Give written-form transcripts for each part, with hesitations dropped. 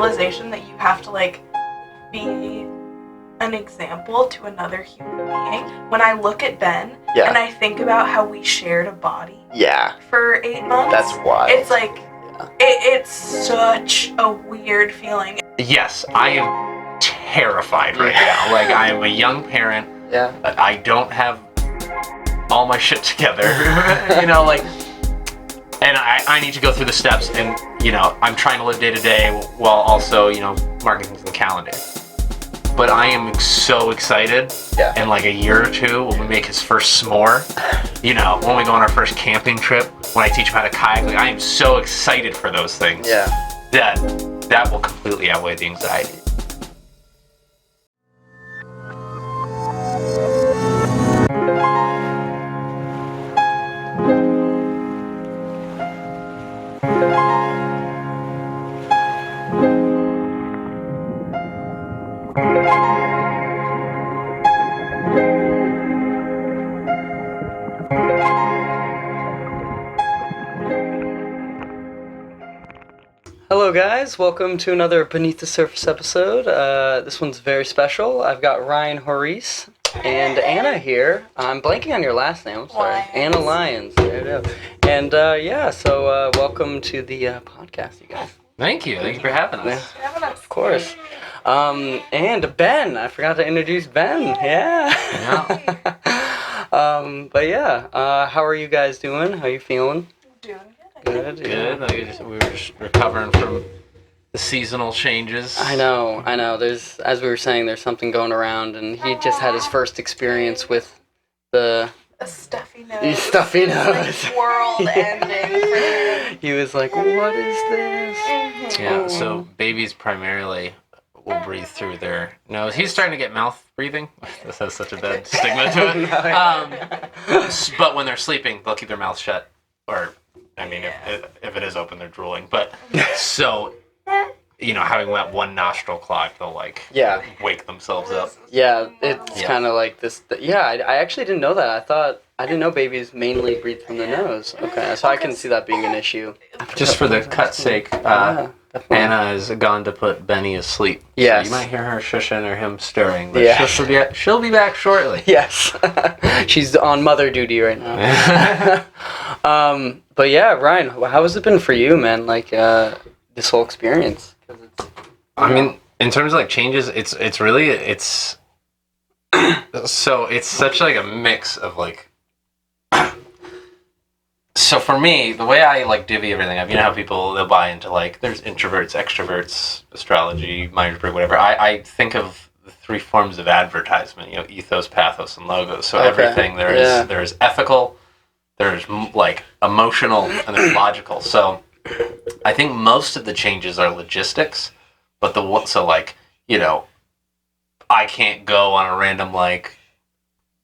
realization that you have to, like, be an example to another human being. When I look at Ben and I think about how we shared a body for 8 months, that's wild. It's like, it's such a weird feeling. Yes, I am terrified right now. Like, I am a young parent. Yeah. I don't have all my shit together, you know, like, and I need to go through the steps, and, you know, I'm trying to live day to day while also, you know, marking things in the calendar. But I am so excited. Yeah. In like a year or two, when we make his first s'more, you know, when we go on our first camping trip, when I teach him how to kayak, like, I am so excited for those things. Yeah. That will completely outweigh the anxiety. Hello guys, welcome to another Beneath the Surface episode. This one's very special. I've got Ryan Hoiriis and Anna here. I'm blanking on your last name, I'm sorry. Lyons. Anna Lyons, there you go. And so welcome to the podcast, you guys. Thank you for having us. Of course. And Ben, I forgot to introduce Ben. Yeah. How are you guys doing? How are you feeling? Doing Good. Good. Like, we were just recovering from the seasonal changes. I know. There's, as we were saying, there's something going around, and he just had his first experience with a stuffy nose. Stuffy nose. Like world ending for him. He was like, "What is this?" Mm-hmm. Yeah. So babies primarily will breathe through their nose. He's starting to get mouth breathing. This has such a bad stigma to it. But when they're sleeping, they'll keep their mouth shut, or. I mean, if it is open, they're drooling. But so, you know, having that one nostril clogged, they'll like wake themselves up. Yeah, it's kind of like this. I actually didn't know that. I didn't know babies mainly breathe from the nose. Okay, so I can see that being an issue. Just for the cut's sake, Anna has gone to put Benny asleep. Yes. So you might hear her shushing or him stirring. But she'll be back shortly. Yes. She's on mother duty right now. But yeah, Ryan, how has it been for you, man? Like, this whole experience? I mean, in terms of like changes, it's really so it's such like a mix of like. So for me, the way I like divvy everything up, you know how people, they'll buy into like, there's introverts, extroverts, astrology, Myers-Briggs, whatever. I think of the three forms of advertisement, you know, ethos, pathos, and logos. So everything, there is ethical, there's like emotional, and there's logical. So I think most of the changes are logistics, but so like, you know, I can't go on a random like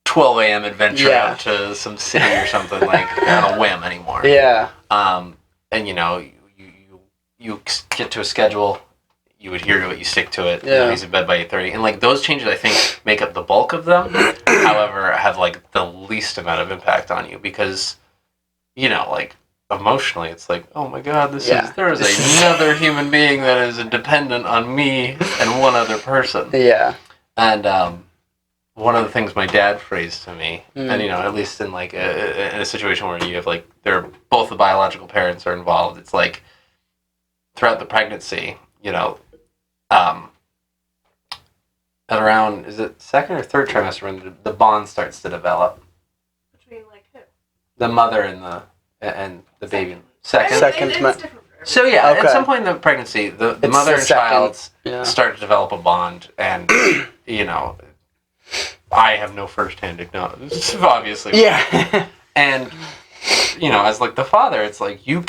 12 a.m. adventure out to some city or something like on a whim anymore. Yeah. And you know, you get to a schedule, you adhere to it, you stick to it. Yeah. He's in bed by 8:30, and like those changes, I think, make up the bulk of them. However, have like the least amount of impact on you because, you know, like emotionally, it's like, oh my God, there is another human being that is dependent on me and one other person. Yeah. And one of the things my dad phrased to me, and you know, at least in like in a situation where you have like both the biological parents are involved, it's like throughout the pregnancy, you know, at around, is it second or third trimester when the bond starts to develop Between like who? the mother and the baby. Second. So at some point in the pregnancy, the mother and child start to develop a bond, and you know, I have no first-hand acknowledgement, obviously. Yeah. And, you know, as like the father, it's like you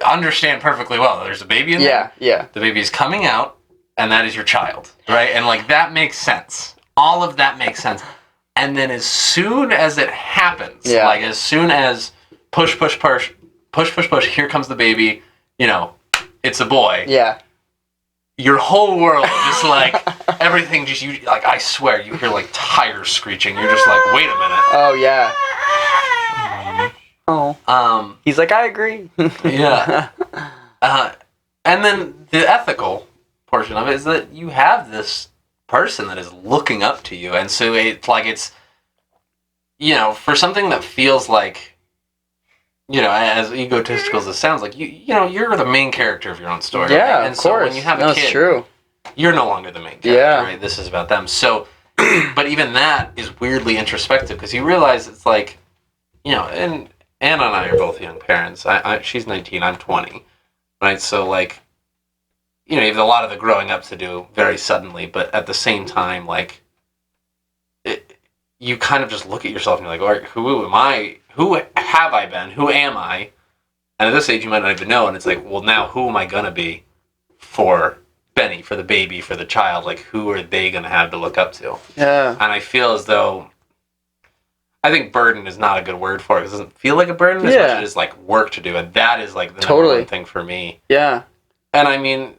understand perfectly well there's a baby in there. Yeah. The baby is coming out, and that is your child, right? And like that makes sense. All of that makes sense. And then as soon as it happens, like as soon as push, here comes the baby, you know, it's a boy. Yeah. Your whole world just like everything like I swear you hear like tires screeching. You're just like, wait a minute. Oh yeah. Oh. He's like, I agree. Yeah. And then the ethical portion of it is that you have this person that is looking up to you, and so it's for something that feels like, as egotistical as it sounds, like you're the main character of your own story. Yeah, right? And of so course. when you have a kid, that's true. You're no longer the main character, right? This is about them. So, but even that is weirdly introspective because you realize it's like, and Anna and I are both young parents. She's 19, I'm 20, right? So like, you have a lot of the growing up to do very suddenly, but at the same time, like, you kind of just look at yourself and you're like, all right, who am I? Who have I been? Who am I? And at this age, you might not even know. And it's like, well, now who am I going to be for Benny, for the baby, for the child? Like, who are they going to have to look up to? Yeah. And I feel as though, I think burden is not a good word for it. It doesn't feel like a burden as much as it is like work to do. And that is like the number one thing for me. Yeah. And I mean,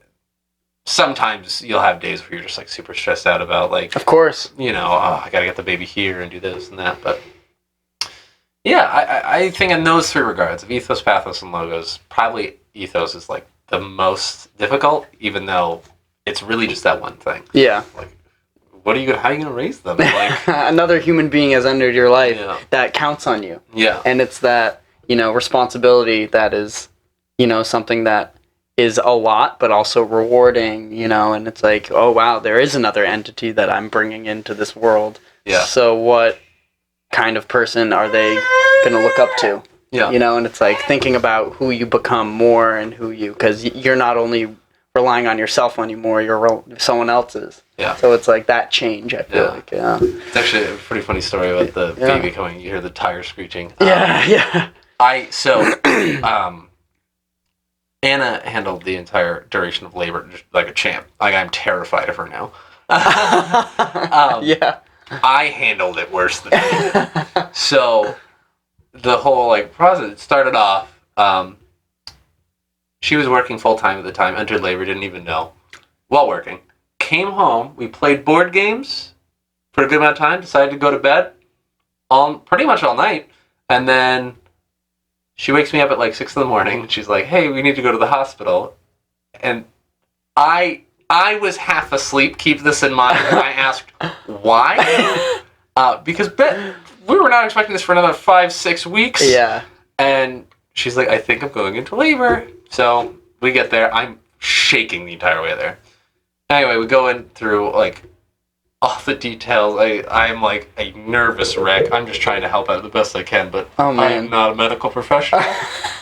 sometimes you'll have days where you're just like super stressed out about like, of course, I got to get the baby here and do this and that. But yeah, I think in those three regards, of ethos, pathos, and logos, probably ethos is like the most difficult, even though it's really just that one thing. Yeah. Like, how are you gonna raise them? Like another human being has entered your life that counts on you. Yeah. And it's that, responsibility that is, something that is a lot, but also rewarding, and it's like, oh wow, there is another entity that I'm bringing into this world. Yeah. So what kind of person are they going to look up to? Yeah. And it's like thinking about who you become more and because you're not only relying on yourself anymore, you're someone else's. Yeah. So it's like that change, I feel like. Yeah. It's actually a pretty funny story about the baby coming. You hear the tire screeching. Yeah. Anna handled the entire duration of labor just like a champ. Like, I'm terrified of her now. Yeah. I handled it worse than her. So the whole process, it started off, she was working full time at the time, entered labor, didn't even know, while working. Came home, we played board games for a good amount of time, decided to go to bed pretty much all night, and then she wakes me up at 6 in the morning, and she's like, hey, we need to go to the hospital. And I was half asleep, keep this in mind, and I asked, why? Because we were not expecting this for another 5-6 weeks. Yeah. And she's like, I think I'm going into labor. So we get there. I'm shaking the entire way there. Anyway, we go in through all the details. I'm like a nervous wreck. I'm just trying to help out the best I can, but I am not a medical professional.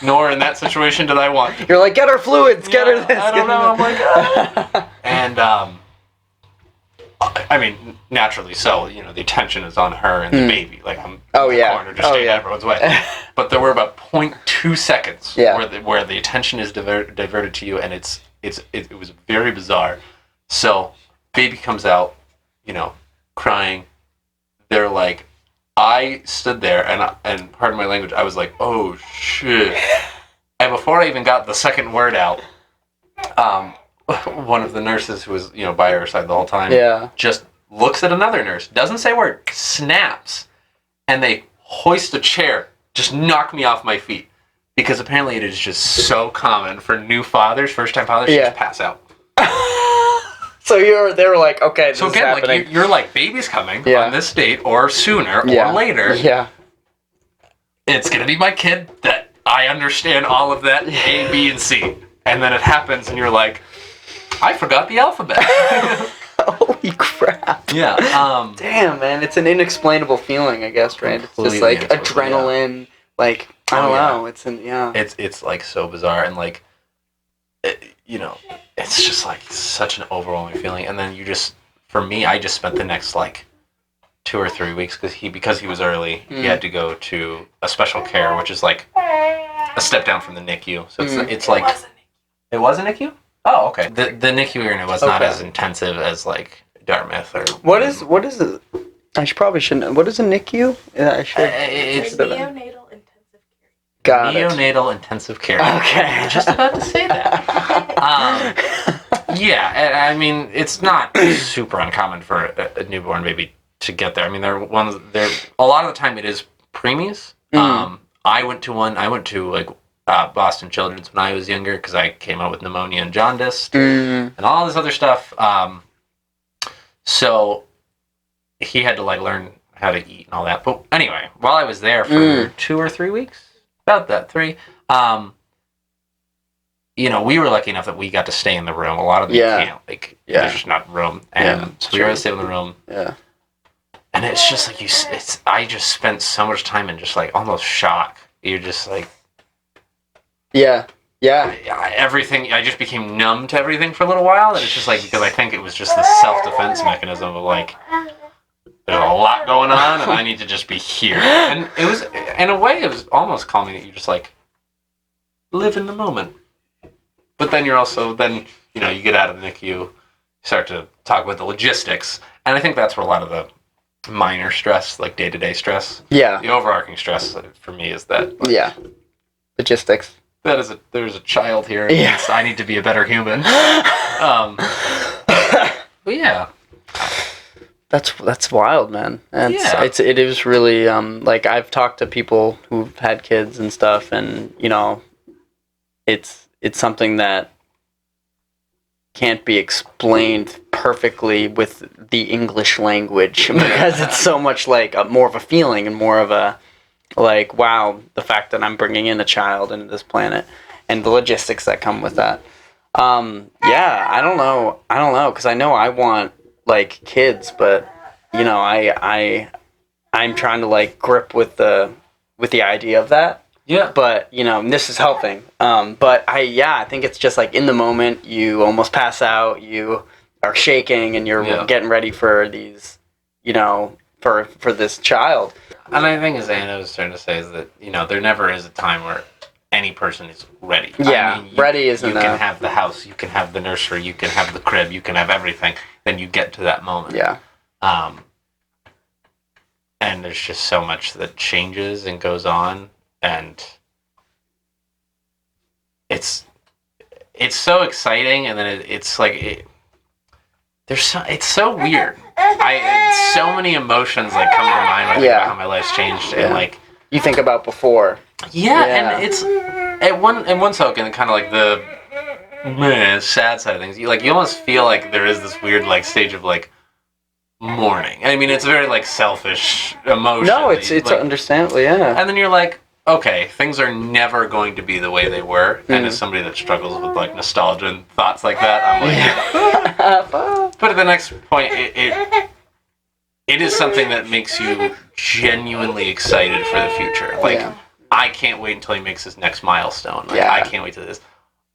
Nor in that situation did I want to. You're like, get her fluids, get her this. I don't know. I'm like, ah. And I mean, naturally so. The attention is on her and the baby. Like, I'm in the corner just staying everyone's way. But there were about 0.2 seconds where the attention is diverted to you, and it was very bizarre. So, baby comes out, crying. They're like, I stood there, and pardon my language, I was like, oh shit. And before I even got the second word out, one of the nurses who was, by her side the whole time, just looks at another nurse, doesn't say a word, snaps, and they hoist a chair, just knock me off my feet. Because apparently it is just so common for new fathers, first-time fathers, to just pass out. So they were like, okay, this so again, is happening. You're like, baby's coming on this date, or sooner, or later. Yeah. It's going to be my kid that I understand all of that, A, B, and C. And then it happens, and you're like, I forgot the alphabet. Holy crap. Yeah. Damn, man. It's an inexplainable feeling, I guess, right? It's just like adrenaline. Like, I don't know. It's like so bizarre. And it's just like such an overwhelming feeling. And then for me, I just spent the next 2 or 3 weeks because he was early. He had to go to a special care, which is like a step down from the NICU. So it's like, it was a NICU? Oh, okay. The NICU unit was not as intensive as Dartmouth or. What is it? I probably shouldn't. What is a NICU? I should. It's neonatal intensive care. Got it. Neonatal intensive care. Okay. I was just about to say that. Yeah, I mean, it's not super uncommon for a newborn baby to get there. I mean, a lot of the time it is preemies. I went to Boston Children's when I was younger because I came out with pneumonia and jaundice and all this other stuff. So he had to like learn how to eat and all that. But anyway, while I was there for 2 or 3 weeks, about that 3, you know, we were lucky enough that we got to stay in the room. A lot of them can't. Like, there's just not room. And so we were able to stay in the room. Yeah. And it's just like I just spent so much time in just like almost shock. You're just like, everything. I just became numb to everything for a little while, and it's just like because I think it was just the self-defense mechanism of like there's a lot going on, and I need to just be here. And it was, in a way, it was almost calming that you just like live in the moment. But then you're also you know, you get out of the NICU, you start to talk about the logistics, and I think that's where a lot of the minor stress, like day-to-day stress. Yeah. The overarching stress for me is that. Like, logistics. There's a child here. And I need to be a better human. But yeah. That's wild, man. And it is really like I've talked to people who've had kids and stuff, and you know, it's something that can't be explained perfectly with the English language because it's so much like more of a feeling and more of a like, wow, the fact that I'm bringing in a child into this planet and the logistics that come with that. I don't know because I know I want like kids, but you know, I'm trying to like grip with the idea of that. Yeah. But, you know, this is helping. But I think it's just like in the moment, you almost pass out, you are shaking, and you're getting ready for these, you know, for this child. And I think, as Anna was trying to say, is that, you know, there never is a time where any person is ready. Yeah, I mean, ready isn't enough. You can have the house, you can have the nursery, you can have the crib, you can have everything. Then you get to that moment. Yeah. And there's just so much that changes and goes on. And it's so exciting, and then it's like it's so weird. So many emotions like come to mind when I think about how my life's changed, and like you think about before. And it's at one token kind of like the sad side of things. You almost feel like there is this weird like stage of like mourning. I mean, it's a very like selfish emotion. No, it's like, understandable, And then you're like, okay, things are never going to be the way they were. And as somebody that struggles with like nostalgia and thoughts like that, I'm like, but at the next point, it is something that makes you genuinely excited for the future. Like, I can't wait until he makes his next milestone. Like, I can't wait to this.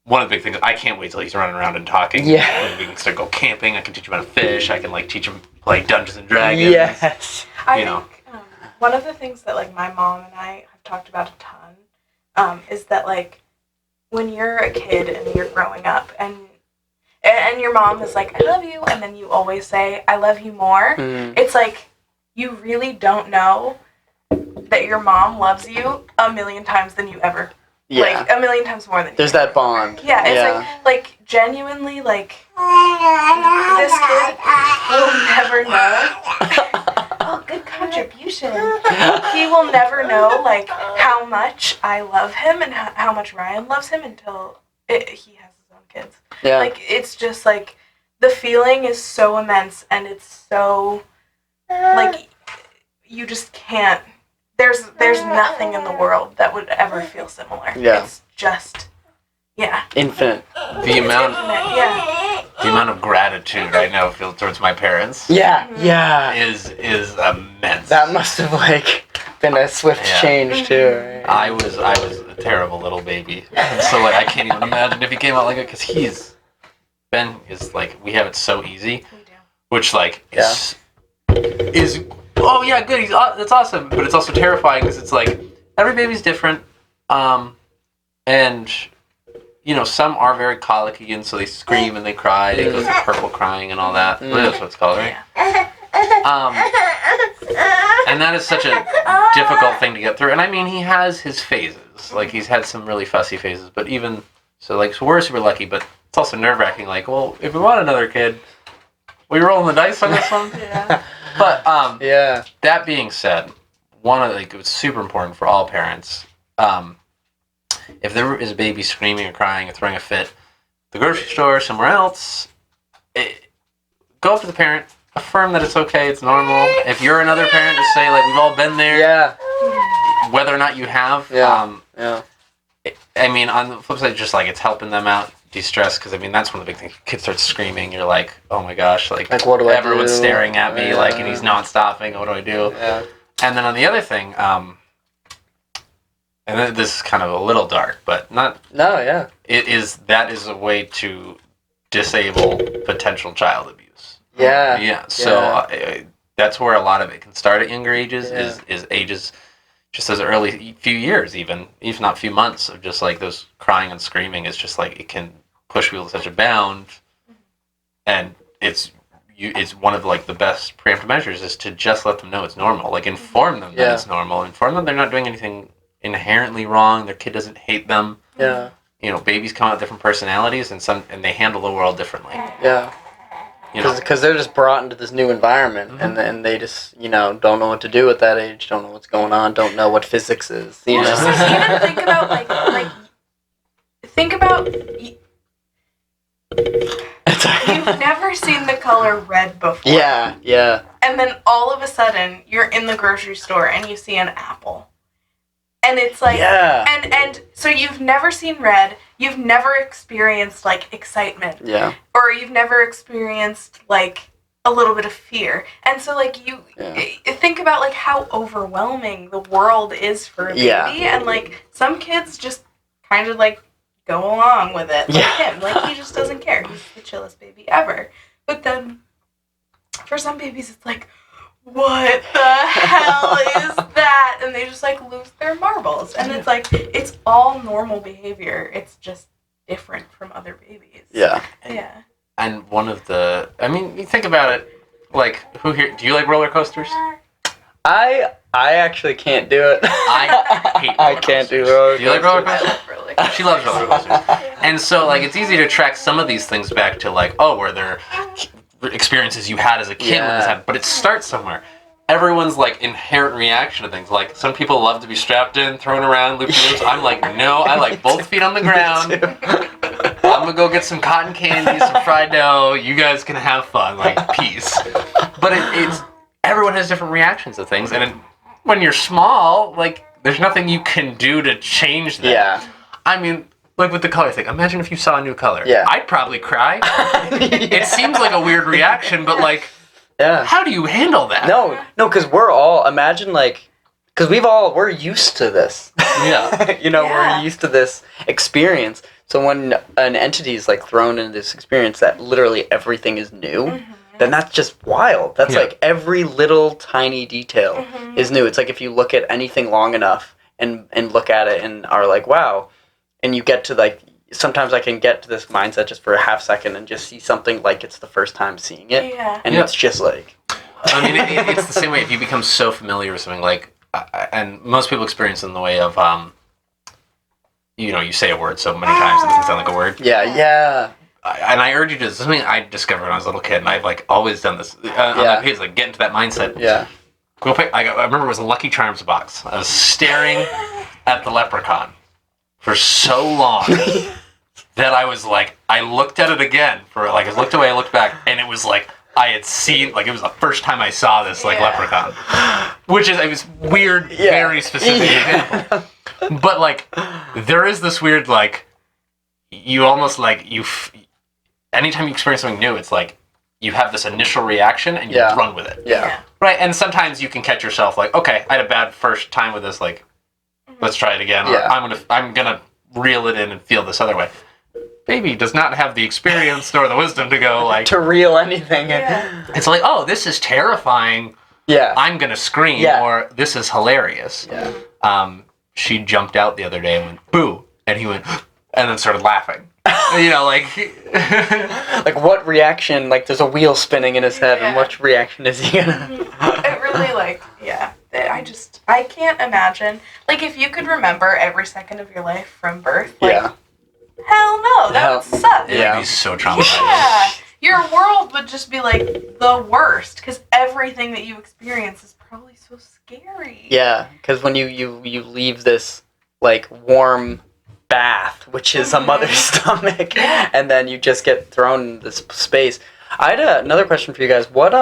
One of the big things, I can't wait till he's running around and talking. Yeah. We can start go camping. I can teach him how to fish. I can like teach him play Dungeons and Dragons. Yes. I think one of the things that like my mom and I have talked about a ton is that like when you're a kid and you're growing up and your mom is like, I love you, and then you always say, I love you more. It's like you really don't know that your mom loves you a million times than you ever. Like, a million times more than you. There's that bond. Yeah, it's like genuinely, like, this kid will never know. Oh, good contribution. He will never know, like, how much I love him and how much Ryan loves him until he has his own kids. Yeah. Like, it's just, like, the feeling is so immense, and it's so, like, you just can't. There's nothing in the world that would ever feel similar. Yeah. It's just, infinite. The amount of gratitude I now feel towards my parents. Is immense. That must have like been a swift change too. Right? I was a terrible little baby, so like I can't even imagine if he came out like it, because Ben is like, we have it so easy, we do. Which like is. Oh yeah, good. That's awesome, but it's also terrifying because it's like every baby's different, and you know, some are very colicky and so they scream and they cry. They go through purple crying and all that. That's what it's called, right? And that is such a difficult thing to get through. And I mean, he has his phases. Like he's had some really fussy phases, but even so, like we're super lucky. But it's also nerve-wracking. Like, well, if we want another kid, we rolling the dice on this one. But that being said, it was super important for all parents if there is a baby screaming or crying or throwing a fit, the grocery store, somewhere else, go up to the parent, affirm that it's okay, it's normal. If you're another parent, just say, like, we've all been there. Yeah. Whether or not you have. Yeah. I mean, on the flip side, just, like, it's helping them out, de-stress, because, I mean, that's one of the big things. Kids start screaming, you're like, oh my gosh, like what do I do? Everyone's staring at me, like, and he's not stopping, what do I do? Yeah. And then on the other thing, and this is kind of a little dark, but not... No, yeah. That is a way to disable potential child abuse. Yeah. Yeah, so that's where a lot of it can start at younger ages, is ages... just those early few years, even if not few months of just like those crying and screaming, is just like it can push people to such a bound, and it's one of like the best preemptive measures is to just let them know it's normal, like inform them that it's normal, inform them they're not doing anything inherently wrong, their kid doesn't hate them. Yeah. You know, babies come out with different personalities, and they handle the world differently. Yeah. Because they're just brought into this new environment, and then they just, don't know what to do at that age, don't know what's going on, don't know what physics is. You know? Just even think about, you've never seen the color red before. Yeah. And then all of a sudden, you're in the grocery store and you see an apple. And it's like, and so you've never seen red, you've never experienced, like, excitement. Yeah. Or you've never experienced, like, a little bit of fear. And so, like, you think about, like, how overwhelming the world is for a baby. Yeah. And, like, some kids just kind of, like, go along with it. Like him. Like, he just doesn't care. He's the chillest baby ever. But then, for some babies, it's like, what the hell is that? And they just, like, lose their marbles. And it's like, it's all normal behavior. It's just different from other babies. Yeah. Yeah. And one of the, I mean, you think about it, like, who here, do you like roller coasters? I actually can't do it. I hate roller I can't do roller coasters. Do you like roller I coasters? love roller coasters. She loves roller coasters. And so, like, it's easy to track some of these things back to, like, were there experiences you had as a kid when this happened? But it starts somewhere. Everyone's, like, inherent reaction to things. Like, some people love to be strapped in, thrown around, loop-de-loops. I'm like, no, I like both feet on the ground. I'm gonna go get some cotton candy, some fried dough. You guys can have fun, like, peace. But it's everyone has different reactions to things, and when you're small, like, there's nothing you can do to change that. Yeah. I mean, like with the color thing, imagine if you saw a new color. Yeah. I'd probably cry. It seems like a weird reaction, but, like, how do you handle that? No, because we're all, imagine, like, because we're used to this. Yeah. We're used to this experience. So when an entity is, like, thrown into this experience that literally everything is new, then that's just wild. That's like every little tiny detail is new. It's like if you look at anything long enough and look at it and are like, wow, and you get to, like, sometimes I can get to this mindset just for a half second and just see something like it's the first time seeing it. Yeah. And it's just like... I mean, it's the same way if you become so familiar with something, like, and most people experience it in the way of, you say a word so many times it doesn't sound like a word. Yeah. And I urge you to, this is something I discovered when I was a little kid, and I've, like, always done this on that page, like, get into that mindset. Yeah. Go pick, I remember it was a Lucky Charms box. I was staring at the leprechaun for so long that I was like, I looked at it again for, like, I looked away, I looked back, and it was like I had seen, like, it was the first time I saw this, like, leprechaun. Which is, it was weird, very specific example. But, like, there is this weird, like, you almost, like, anytime you experience something new, it's like you have this initial reaction and you run with it. Yeah. Right, and sometimes you can catch yourself, like, okay, I had a bad first time with this, like, let's try it again. Or I'm gonna reel it in and feel this other way. Baby does not have the experience nor the wisdom to go, like, to reel anything in. It's like, oh, this is terrifying. Yeah. I'm gonna scream, or this is hilarious. Yeah. She jumped out the other day and went, boo, and he went, and then started laughing. Like... like, what reaction, like, there's a wheel spinning in his head, and what reaction is he gonna... It really, like, I can't imagine, like, if you could remember every second of your life from birth, like, hell no, that would suck. It would be so traumatizing. Yeah, your world would just be, like, the worst, because everything that you experience is probably so scary. Yeah, because when you leave this, like, warm bath, which is a mother's stomach, and then you just get thrown in this space. I had another question for you guys. What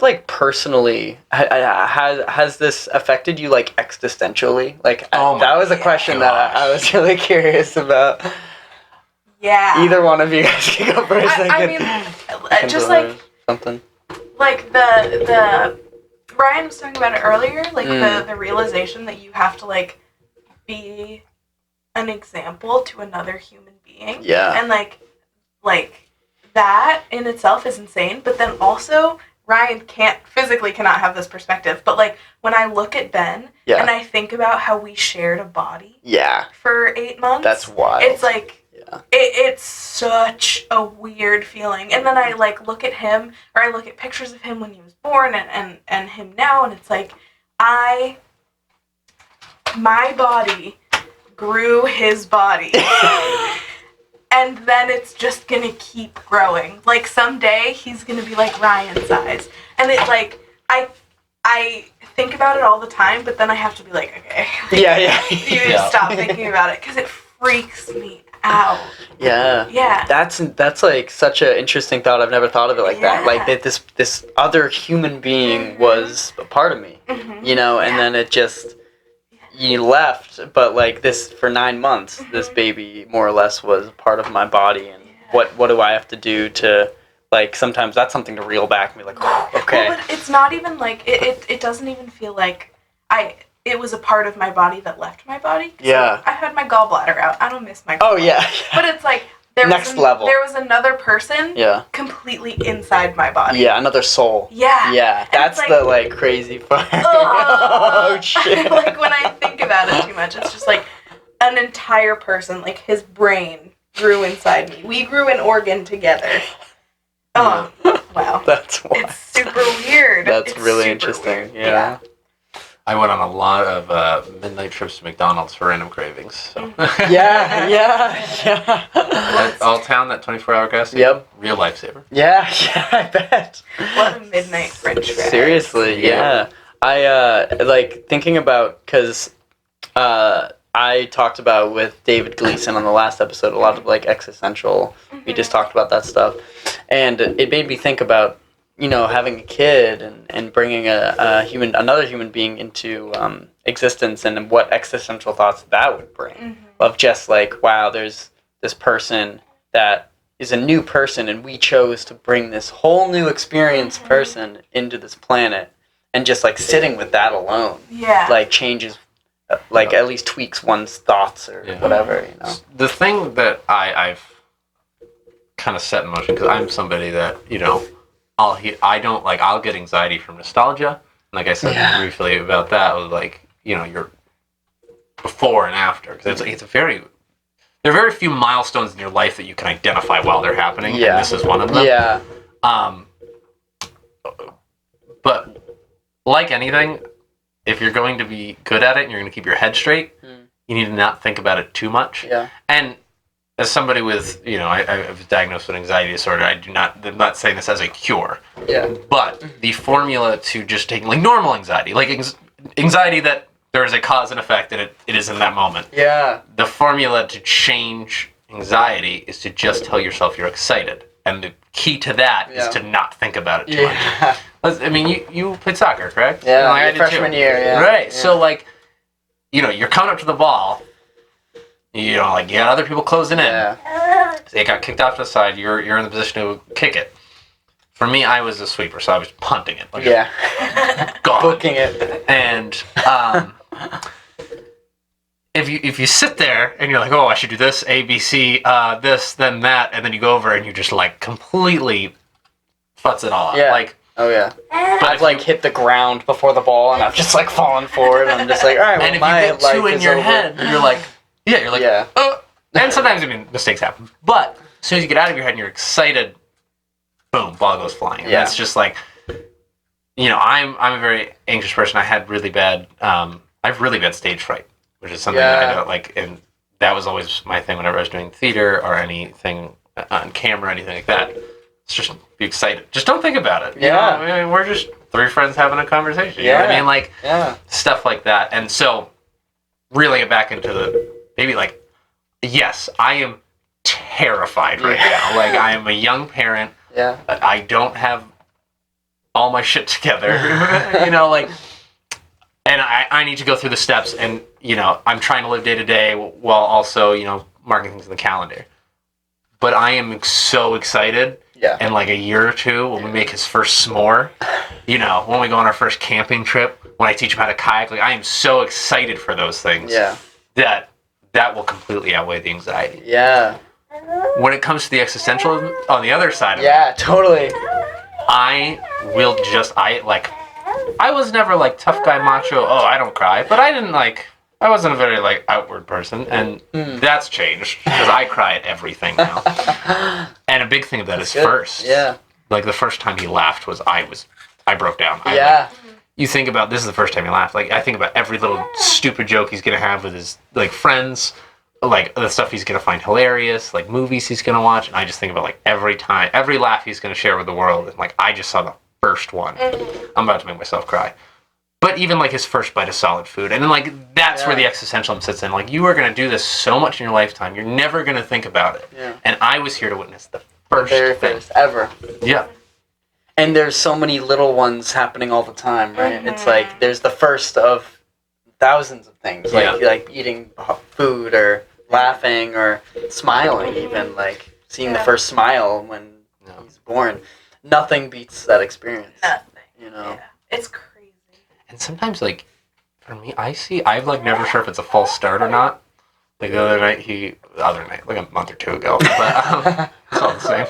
like personally has this affected you like existentially? Like that was a question that I was really curious about. Yeah. Either one of you guys can go first. I mean, just like something. Like the Ryan was talking about it earlier. Like the realization that you have to like be an example to another human being. Yeah. And like that in itself is insane. But then also Ryan cannot have this perspective. But like when I look at Ben and I think about how we shared a body for 8 months. That's wild. It's like it's such a weird feeling. And then I like look at him, or I look at pictures of him when he was born and him now, and it's like my body grew his body. And then it's just gonna keep growing. Like someday he's gonna be like Ryan size. And it like I think about it all the time, but then I have to be like, okay. You stop thinking about it because it freaks me out. Yeah. That's like such an interesting thought. I've never thought of it like that. Like that this other human being was a part of me. You know, and then it just you left, but like this for 9 months, this baby more or less was part of my body, and what do I have to do to like sometimes that's something to reel back and be like, okay. Well, but it's not even like it doesn't even feel like it was a part of my body that left my body. Yeah. I had my gallbladder out. I don't miss my gallbladder. Oh yeah. But it's like next level. There was another person completely inside my body. Yeah, another soul. Yeah. Yeah. That's like, the like crazy part. Oh shit. Like when I think about it too much, it's just like an entire person, like his brain grew inside me. We grew an organ together. Oh, wow. That's wild. It's super weird. That's really interesting. Yeah. I went on a lot of midnight trips to McDonald's for random cravings. So. Yeah. All town, that 24-hour gas station. Yep. Real lifesaver. Yeah, I bet. What a midnight French fry. Seriously, yeah. I like thinking about because I talked about with David Gleason on the last episode a lot of like existential. We just talked about that stuff, and it made me think about having a kid and bringing another human being into existence, and what existential thoughts that would bring of just like, wow, there's this person that is a new person, and we chose to bring this whole new experience person into this planet, and just like sitting with that alone like changes like at least tweaks one's thoughts or whatever. The thing that I've kind of set in motion, because I'm somebody that I'll get anxiety from nostalgia. Like I said briefly about that, was like, your before and after. Because there are very few milestones in your life that you can identify while they're happening. Yeah. And this is one of them. Yeah. But like anything, if you're going to be good at it and you're going to keep your head straight, you need to not think about it too much. Yeah. And as somebody with, I was diagnosed with anxiety disorder, I'm not saying this as a cure. Yeah. But the formula to just taking, like, normal anxiety, like anxiety that there is a cause and effect and it is in that moment. Yeah. The formula to change anxiety is to just tell yourself you're excited. And the key to that is to not think about it too much. I mean, you played soccer, correct? Yeah, like freshman year, yeah. Right. Yeah. So, like, you're coming up to the ball. You got other people closing in. Yeah. So you got kicked off to the side. You're in the position to kick it. For me, I was a sweeper, so I was punting it. Like, gone. Booking it. And if you sit there and you're like, oh, I should do this, A, B, C, this, then that, and then you go over and you just like completely futz it all up. Yeah. Like, oh yeah. But I've like hit the ground before the ball, and I've just like fallen forward. And I'm just like, all right, well, and if my you get two life in is your over. head, you're like, oh. And sometimes, mistakes happen. But as soon as you get out of your head and you're excited, boom, ball goes flying. And that's just like, I'm a very anxious person. I had really bad, I have really bad stage fright, which is something that I don't like. And that was always my thing whenever I was doing theater or anything on camera, anything like that. It's just be excited. Just don't think about it. Yeah. We're just three friends having a conversation. You know what I mean? Like, stuff like that. And so, reeling it back into maybe like yes, I am terrified right now. Like, I am a young parent. Yeah. I don't have all my shit together, you know, like, and I need to go through the steps, and, you know, I'm trying to live day to day while also, you know, marking things in the calendar. But I am so excited. Yeah. In like a year or two, when we make his first s'more, you know, when we go on our first camping trip, when I teach him how to kayak, like, I am so excited for those things. Yeah. That will completely outweigh the anxiety. Yeah. When it comes to the existential on the other side of Yeah, totally. I was never like tough guy macho, oh, I don't cry, but I wasn't a very like outward person, and that's changed because I cry at everything now. And a big thing of that is first. Yeah. Like the first time he laughed was I broke down. You think about, this is the first time he laughed. Like, I think about every little stupid joke he's gonna have with his like friends, like the stuff he's gonna find hilarious, like movies he's gonna watch, and I just think about like every laugh he's gonna share with the world. And like, I just saw the first one. I'm about to make myself cry. But even like his first bite of solid food, and then like that's where the existentialism sits in. Like, you are gonna do this so much in your lifetime, you're never gonna think about it. Yeah. And I was here to witness the very first ever. Yeah. And there's so many little ones happening all the time, right? It's like there's the first of thousands of things, like eating food or laughing or smiling, even like seeing the first smile when he's born. Nothing beats that experience. Nothing. You know, it's crazy. And sometimes, like, for me, I'm like never sure if it's a false start or not. Like the other night, like a month or two ago, but it's all the same.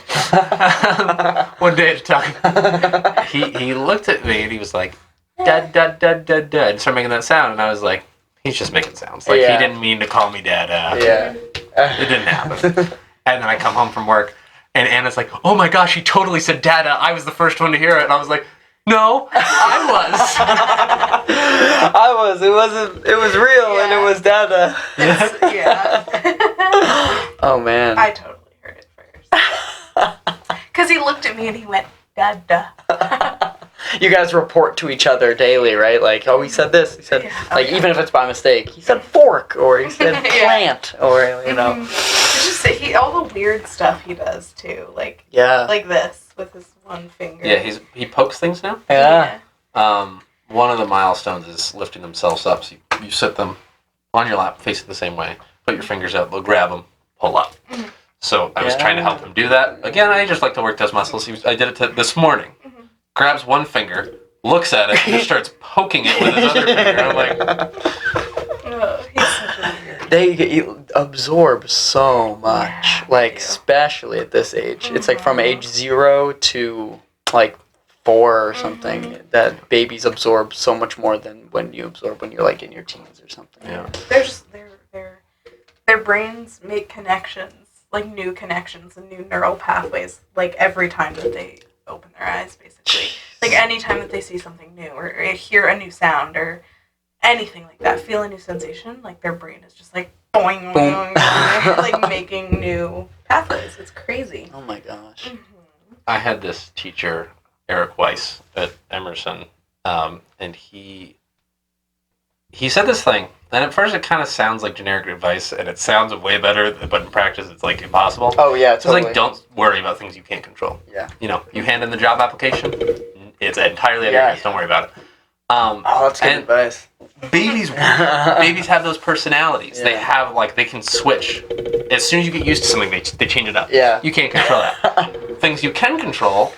One day at a time. He looked at me and he was like, dad, dad, dad, dad, dad, and started making that sound, and I was like, he's just making sounds. Like, he didn't mean to call me dad. It didn't happen. And then I come home from work, and Anna's like, oh my gosh, he totally said dada. I was the first one to hear it. And I was like, no, I was. I was. It was real, and it was dada. Oh, man. I totally heard it first. Because he looked at me and he went, dada. You guys report to each other daily, right? Like, oh, he said this. He said, even if it's by mistake, he said fork, or he said plant, or, you know. It's just all the weird stuff he does, too. Like, like this, with his one finger. Yeah, he pokes things now? Yeah. One of the milestones is lifting themselves up. So you sit them on your lap, facing the same way, put your fingers out, they'll grab them, pull up. So I was trying to help him do that. Again, I just like to work those muscles. I did it this morning. Grabs one finger, looks at it, and just starts poking it with his other finger. I'm like, he's such a weird. They absorb so much, especially at this age. It's like from age 0 to like 4 or something, that babies absorb so much more than when you absorb when you're like in your teens or something. Yeah. Their brains make connections, like new connections and new neural pathways, like every time that they open their eyes, basically. Like any time that they see something new or hear a new sound or anything like that, feel a new sensation, like their brain is just like boing, boing, boing, like making new pathways. It's crazy. Oh my gosh. I had this teacher, Eric Weiss at Emerson, and he said this thing, and at first it kind of sounds like generic advice, and it sounds way better, but in practice it's like impossible. Oh yeah, totally. It's like, don't worry about things you can't control. Yeah. You know, you hand in the job application, it's entirely out of your hands, don't worry about it. That's good advice. Babies have those personalities. They have, like, they can switch. As soon as you get used to something, they change it up. Yeah. You can't control that. Things you can control,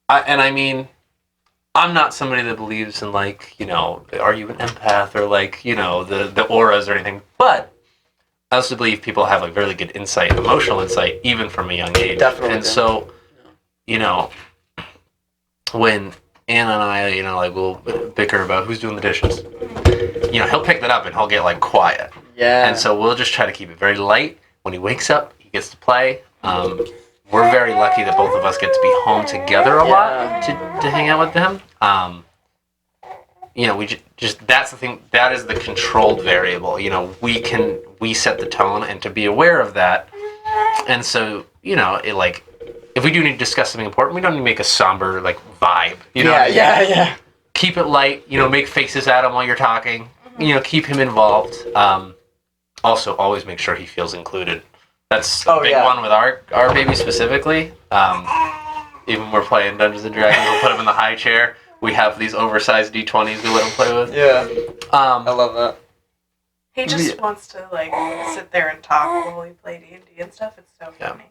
and I mean, I'm not somebody that believes in, like, you know, are you an empath or, like, you know, the auras or anything, but I also believe people have, like, really good insight, emotional insight, even from a young age. Definitely. And so, you know, when Anna and I, you know, like, we'll bicker about who's doing the dishes, you know, he'll pick that up and he'll get, like, quiet. Yeah. And so we'll just try to keep it very light. When he wakes up, he gets to play. We're very lucky that both of us get to be home together a lot to hang out with him. You know, we just that's the thing. That is the controlled variable. You know, we set the tone, and to be aware of that. And so, you know, it, like, if we do need to discuss something important, we don't need to make a somber, like, vibe. You know? Yeah. Keep it light. You know, make faces at him while you're talking. You know, keep him involved. also always make sure he feels included. That's a Oh, big yeah. one with our baby specifically. Even when we're playing Dungeons and Dragons, we'll put him in the high chair. We have these oversized D20s we let him play with. Yeah. I love that. He just wants to like sit there and talk while we play D&D and stuff. It's so funny.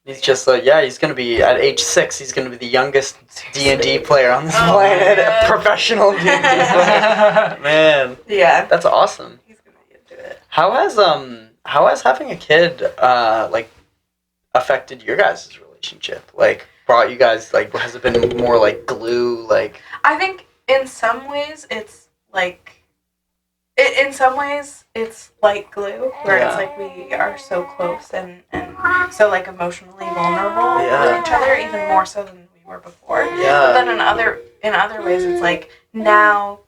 He's just like, he's going to be, at age 6, he's going to be the youngest D&D player on this planet. A professional D&D player. Man. Yeah. That's awesome. He's going to be into it. How has having a kid, like, affected your guys' relationship? Like, brought you guys, like, has it been more, like, glue, like... I think in some ways it's, like... In some ways, it's like glue, where it's like we are so close and so like emotionally vulnerable with each other, even more so than we were before. Yeah. But then in other ways, it's like now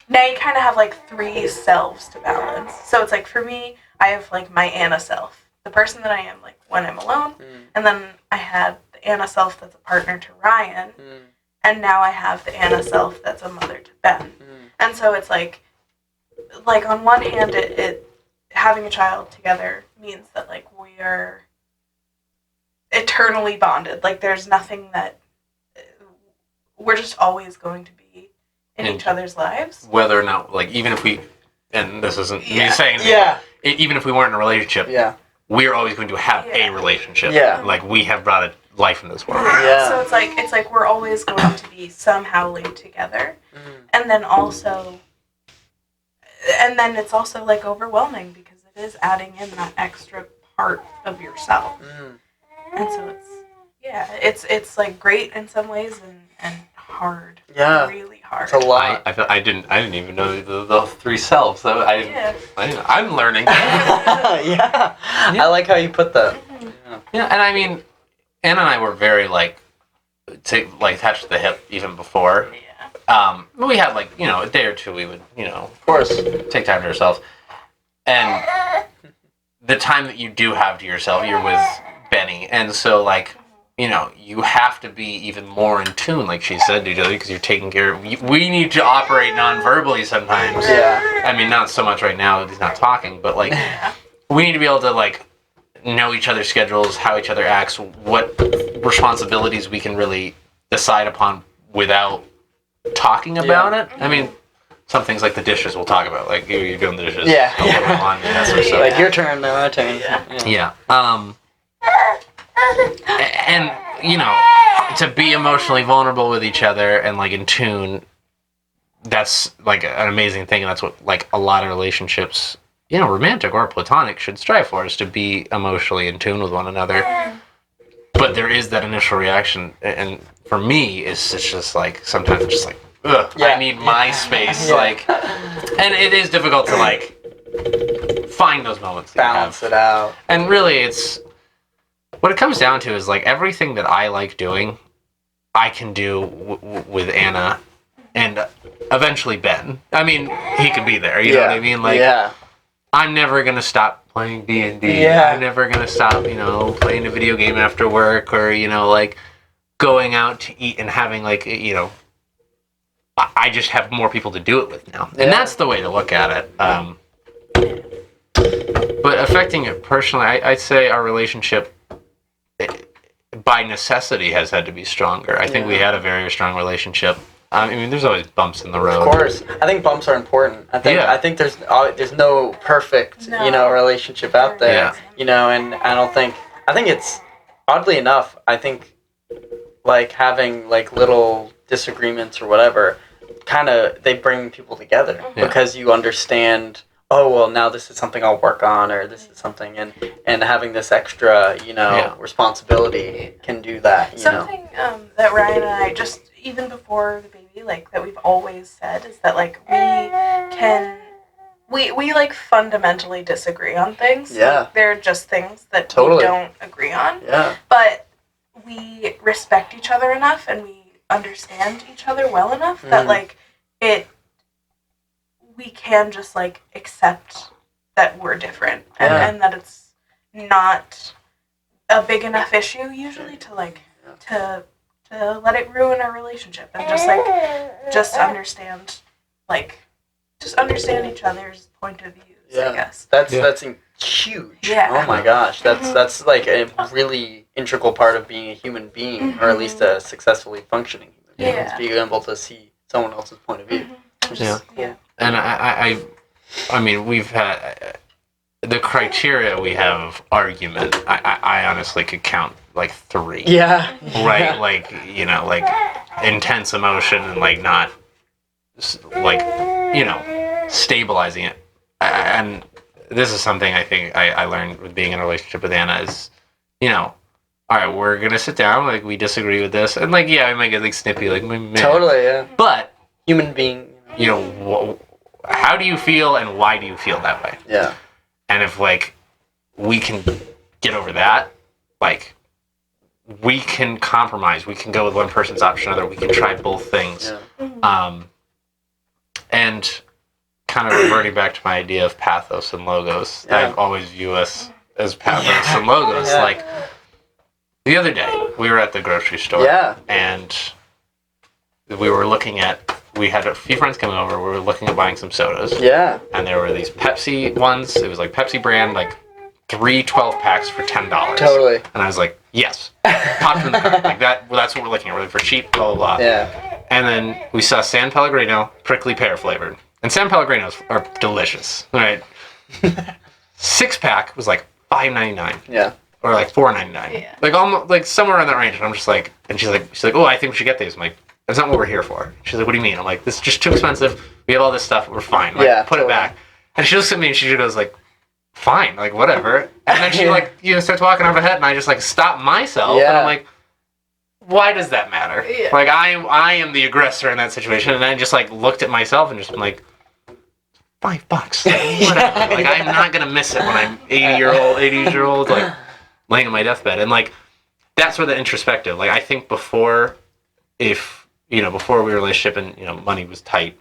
you kind of have like 3 selves to balance. So it's like for me, I have like my Anna self, the person that I am like when I'm alone, and then I had the Anna self that's a partner to Ryan, and now I have the Anna self that's a mother to Ben, and so it's like on one hand, it having a child together means that like we are eternally bonded. Like there's nothing that we're just always going to be in each other's lives. Whether or not, like, even if we, and this isn't me saying, even if we weren't in a relationship, we're always going to have a relationship. Yeah, like we have brought a life into this world. Yeah. So it's like we're always going to be somehow linked together, and then it's also like overwhelming because it is adding in that extra part of yourself. And so it's like great in some ways and hard. Yeah. Really hard. It's a lot. I didn't even know the 3 selves. So I'm learning. I like how you put that. Yeah, and I mean, Anna and I were very attached to the hip even before. We had a day or two we would, of course, take time to ourselves. And the time that you do have to yourself, you're with Benny. And so, you have to be even more in tune, like she said, to each other, because you're taking care of... We need to operate non-verbally sometimes. Yeah. I mean, not so much right now that he's not talking, but, we need to be able to, know each other's schedules, how each other acts, what responsibilities we can really decide upon without talking about it. I mean, some things like the dishes we'll talk about, like you're doing the dishes. Yeah. That sort of stuff. Like your turn, now my turn. Yeah. And to be emotionally vulnerable with each other and in tune, that's an amazing thing, and that's what a lot of relationships, romantic or platonic, should strive for, is to be emotionally in tune with one another. But there is that initial reaction, and for me, it's just sometimes it's just ugh, I need my space, and it is difficult to find those moments, balance it out. And really, it's what it comes down to is everything that I like doing, I can do with Anna, and eventually Ben. I mean, he could be there. You know what I mean? I'm never gonna stop playing D&D. I'm never gonna stop, playing a video game after work, or going out to eat and having I just have more people to do it with now, and that's the way to look at it. But affecting it personally, I'd say our relationship, by necessity, has had to be stronger. I think we had a very strong relationship. I mean, there's always bumps in the road. Of course, I think bumps are important. I think there's no perfect relationship out there. And I think it's, oddly enough, I think having little disagreements or whatever, they bring people together because you understand, oh well, now this is something I'll work on, or this is something, and having this extra responsibility can do that. Something that Ryan and I, just even before the baby, that we've always said, is that we fundamentally disagree on things. Yeah. They're just things that we don't agree on. Yeah. But we respect each other enough, and we understand each other well enough that we can just accept that we're different, and that it's not a big enough issue usually to let it ruin our relationship, and just understand each other's point of views. I guess. That's huge. Yeah. Oh my gosh, that's like a really integral part of being a human being, or at least a successfully functioning human being. Yeah. Is being able to see someone else's point of view. Which is cool. Yeah. And I mean, we've had the criteria we have of argument. I honestly could count like 3. Yeah. Right, like, you know, like intense emotion and like not like, you know, stabilizing it. And this is something I think I learned with being in a relationship with Anna is, you know, all right, we're gonna sit down, like we disagree with this, and like I might get like snippy, like meh. Totally, yeah. But Human being. you know, how do you feel and why do you feel that way? Yeah. And if like we can get over that, like we can compromise. We can go with one person's option or another. We can try both things. Yeah. And kind of reverting back to my idea of pathos and logos, I always view us as pathos and logos. Yeah. Like the other day, we were at the grocery store, and we had a few friends coming over. We were looking at buying some sodas. Yeah. And there were these Pepsi ones. It was like Pepsi brand, like 3 12-packs for $10. Totally. And I was like, yes. Popped in the cart. Like that. Well, that's what we're looking at. We're looking for cheap, blah, blah, blah. Yeah. And then we saw San Pellegrino, prickly pear flavored. And San Pellegrinos are delicious. Right? 6-pack was like $5.99. Yeah. Or like $4.99. Yeah. Like almost like somewhere in that range. And I'm just like, and she's like, oh, I think we should get these. I'm like, that's not what we're here for. She's like, what do you mean? I'm like, this is just too expensive. We have all this stuff. We're fine. Like, put it back. And she looks at me and she goes like, fine, like whatever. And then she like, starts walking over ahead and I just like stop myself. And I'm like, why does that matter? Yeah. Like I am the aggressor in that situation. And I just like looked at myself and just been like, $5. Like, whatever. Like I'm not going to miss it when I'm 80-year-old, like laying on my deathbed. And like, that's where the introspective, like I think before we were in a relationship and, money was tight,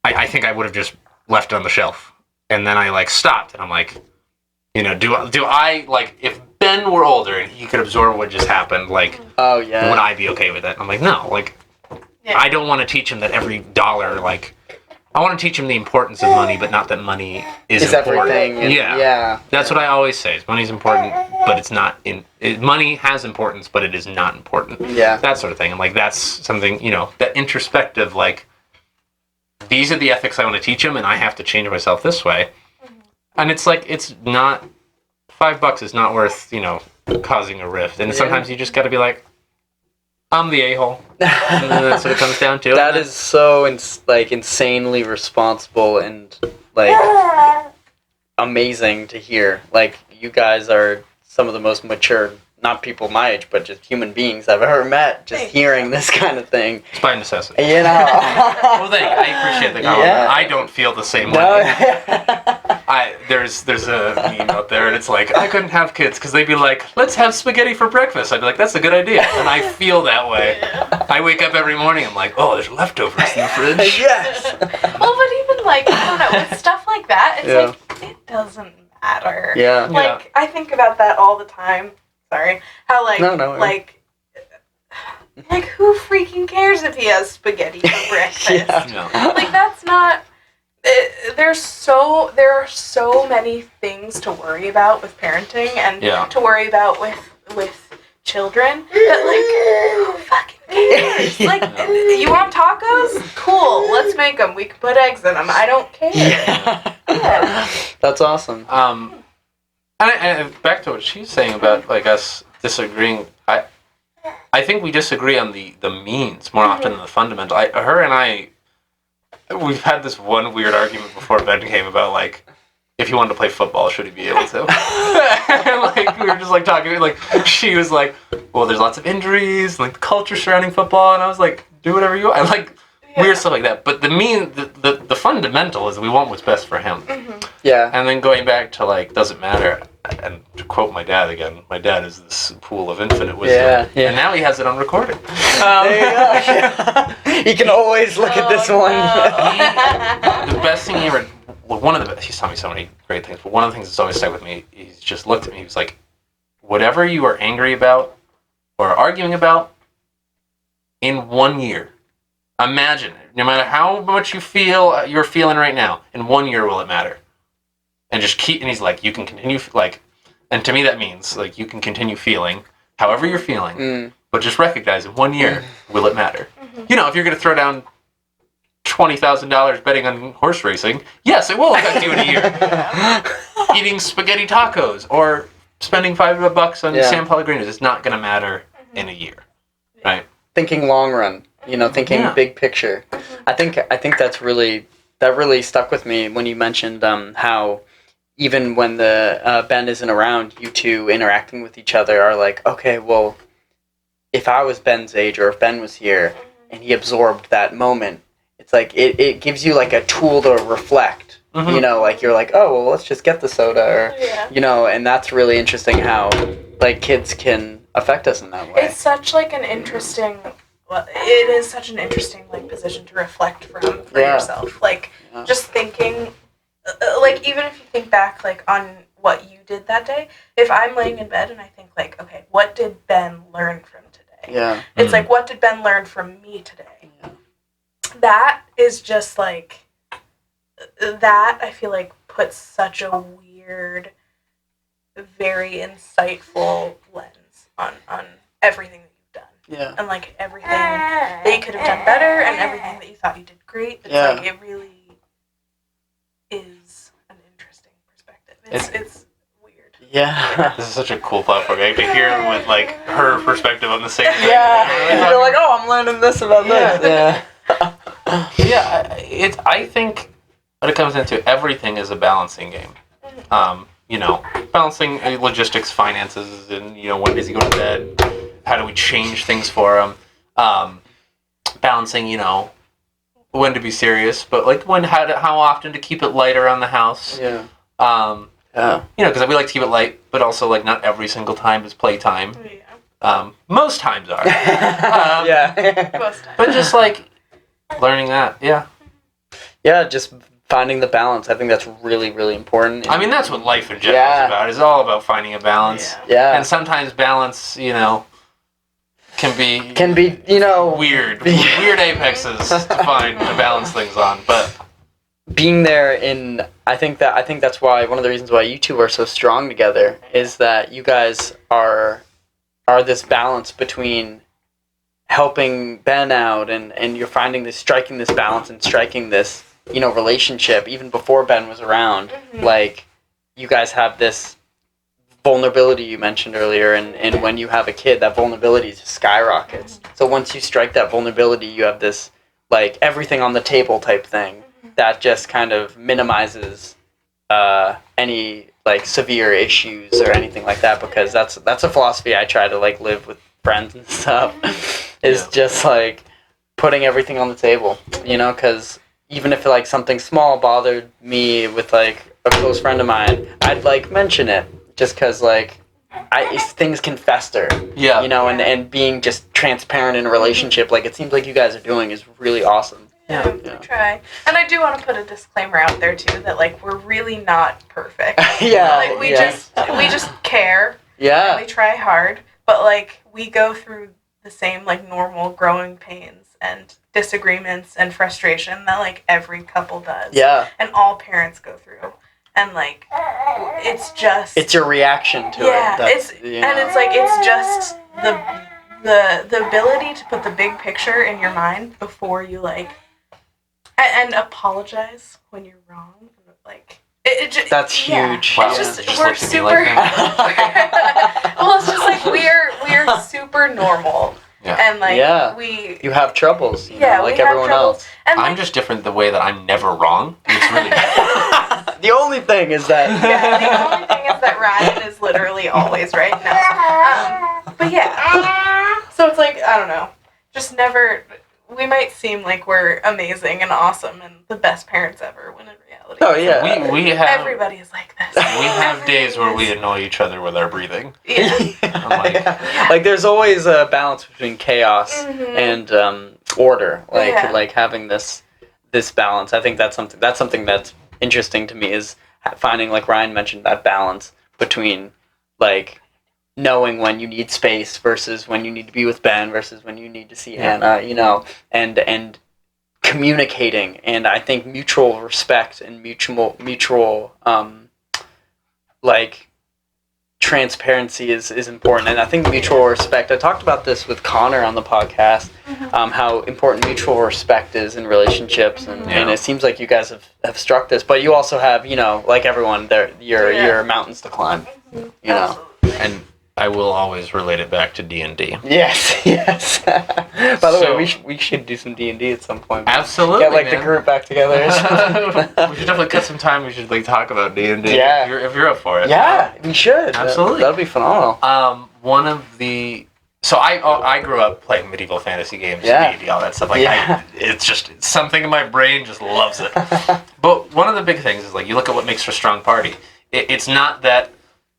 I think I would have just left it on the shelf. And then I like stopped and I'm like, do I like, if Ben were older and he could absorb what just happened, like, would I be okay with it? I'm like, no, like, I don't want to teach him that every dollar, like, I want to teach him the importance of money, but not that money is important. Everything. Yeah. That's what I always say. Is money's important, but it's not money has importance, but it is not important. Yeah. That sort of thing. And like that's something, that introspective, like these are the ethics I want to teach him and I have to change myself this way. And it's like it's not $5 is not worth, causing a rift. And sometimes you just got to be like, I'm the a-hole. And that's what it comes down to. That is so insanely responsible and like amazing to hear. Like you guys are some of the most mature, not people my age, but just human beings I've ever met. Just hearing this kind of thing. It's by necessity. Well, thank you. I appreciate the compliment. Yeah. I don't feel the same way. No. There's a meme out there, and it's like, I couldn't have kids because they'd be like, let's have spaghetti for breakfast. I'd be like, that's a good idea. And I feel that way. I wake up every morning, I'm like, oh, there's leftovers in the fridge. Yes. Well, but even like, I don't know, with stuff like that, it's like, it doesn't matter. Yeah. Like, I think about that all the time. Sorry. How, like, like, who freaking cares if he has spaghetti for breakfast? Like, that's not... there are so many things to worry about with parenting and to worry about with children that, like, who fucking cares? Like, you want tacos? Cool, let's make them. We can put eggs in them. I don't care. Yeah. That's awesome. And back to what she's saying about, like, us disagreeing, I think we disagree on the means more often than the fundamental. Her and I, we've had this one weird argument before Ben came about, like, if he wanted to play football, should he be able to? And, like, we were just, like, talking, like, she was like, well, there's lots of injuries, like, the culture surrounding football, and I was like, do whatever you want. And, like, weird stuff like that. But the fundamental is we want what's best for him. Mm-hmm. Yeah. And then going back to, like, doesn't matter, and to quote my dad again, my dad is this pool of infinite wisdom. Yeah. And now he has it on recording. There you go. You can always look at this one. The best thing he ever, one of the best, he's taught me so many great things, but one of the things that's always stuck with me, he's just looked at me, he was like, whatever you are angry about or arguing about, in 1 year, Imagine it. No matter how much you're feeling right now, in 1 year will it matter? And just keep, and he's like, you can continue, like, and to me that means, like, you can continue feeling however you're feeling, but just recognize in 1 year, will it matter? You know, if you're going to throw down $20,000 betting on horse racing, yes, it will affect you in a year. Eating spaghetti tacos or spending $5 on San Pellegrinos is not going to matter in a year, right? Thinking long run, you know, thinking big picture. I think that really stuck with me when you mentioned how even when the Ben isn't around, you two interacting with each other are like, okay, well, if I was Ben's age or if Ben was here and he absorbed that moment, it's like it gives you like a tool to reflect. You know, like you're like, oh, well, let's just get the soda, or you know, and that's really interesting how like kids can affect us in that way. It's such like an interesting. Well, it is such an interesting like position to reflect from for yourself. Like just thinking, like even if you think back like on what you did that day. If I'm laying in bed and I think like, okay, what did Ben learn from today? Yeah. It's like, what did Ben learn from me today? Yeah. That is just like. That I feel like puts such a weird, very insightful lens on everything that you've done. Yeah. And like everything that you could have done better and everything that you thought you did great. It's like it really is an interesting perspective. It's weird. Yeah. This is such a cool platform. I can hear with like her perspective on the same thing. Yeah. You're like, oh, I'm learning this about this. Yeah. I think what it comes into, everything is a balancing game. You know, balancing logistics, finances, and, you know, when does he go to bed? How do we change things for him? Balancing, you know, when to be serious, but like how often to keep it light around the house. Yeah. You know, because we like to keep it light, but also like not every single time is playtime. Yeah. Most times are. Most times. But just like learning that, Yeah, just finding the balance. I think that's really, really important. I mean, that's what life in general is about. It's all about finding a balance. Yeah. And sometimes balance, you know, can be you know, weird apexes to find to balance things on. But being there I think that's why one of the reasons why you two are so strong together is that you guys are this balance between helping Ben out and you're striking this balance and striking this, you know, relationship even before Ben was around. Like you guys have this vulnerability you mentioned earlier, and when you have a kid, that vulnerability just skyrockets. So once you strike that vulnerability, you have this like everything on the table type thing that just kind of minimizes any like severe issues or anything like that, because that's a philosophy I try to like live with friends and stuff. Is just like putting everything on the table, you know, because even if like something small bothered me with like a close friend of mine, I'd like mention it just because like things can fester, you know, and being just transparent in a relationship like it seems like you guys are doing is really awesome. Yeah, we try. And I do want to put a disclaimer out there too that like we're really not perfect. Like we just care. Yeah. And we try hard, but like we go through the same like normal growing pains and disagreements and frustration that like every couple does. Yeah. And all parents go through. And like it's your reaction to it. Yeah. And it's like it's just the ability to put the big picture in your mind before you like and apologize when you're wrong. Like that's huge. Wow. It's just we're super. Well, it's just like we're super normal. Yeah. And like you have troubles, you know, like everyone else. And I'm just different the way that I'm never wrong. It's really the only thing is that the only thing is that Ryan is literally always right now. But yeah. So it's like I don't know. Just never we might seem like we're amazing and awesome and the best parents ever when in reality. Oh yeah. We have everybody is like this. We have days where we annoy each other with our breathing. Yeah. Like there's always a balance between chaos and order. Like having this balance. I think that's something that's interesting to me is finding, like Ryan mentioned, that balance between like knowing when you need space versus when you need to be with Ben versus when you need to see Anna, you know, and communicating, and I think mutual respect and mutual like transparency is important. And I think mutual respect, I talked about this with Connor on the podcast, how important mutual respect is in relationships, and it seems like you guys have struck this, but you also have, you know, like everyone there, your mountains to climb, you know. And I will always relate it back to D&D. Yes. By the way, we should do some D&D at some point. Absolutely, get like the group back together. We should definitely cut some time. We should like talk about D&D. Yeah, if you're up for it. Yeah, we should. Absolutely, that'd be phenomenal. One of the I grew up playing medieval fantasy games, D&D, all that stuff. Like it's something in my brain just loves it. But one of the big things is like you look at what makes for a strong party. It's not that,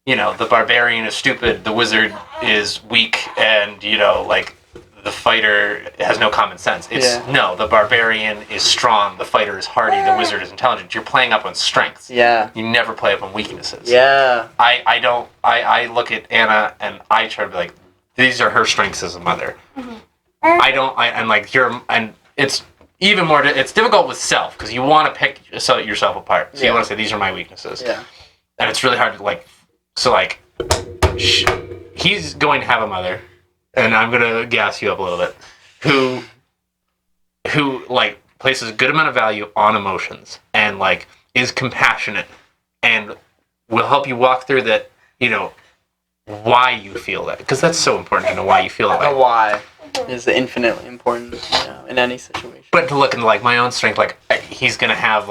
you know, the barbarian is stupid, the wizard is weak, and, you know, like, the fighter has no common sense. It's, no, the barbarian is strong, the fighter is hardy, the wizard is intelligent. You're playing up on strengths. Yeah. You never play up on weaknesses. Yeah. I look at Anna, and I try to be like, these are her strengths as a mother. And it's even more, it's difficult with self, because you want to pick yourself apart. So you want to say, these are my weaknesses. Yeah. And it's really hard to, like, so, like, he's going to have a mother, and I'm going to gas you up a little bit, who, like, places a good amount of value on emotions, and, like, is compassionate, and will help you walk through that, you know, why you feel that. Because that's so important to know why you feel that way. The why is infinitely important, you know, in any situation. But to look into, like, my own strength, like, he's going to have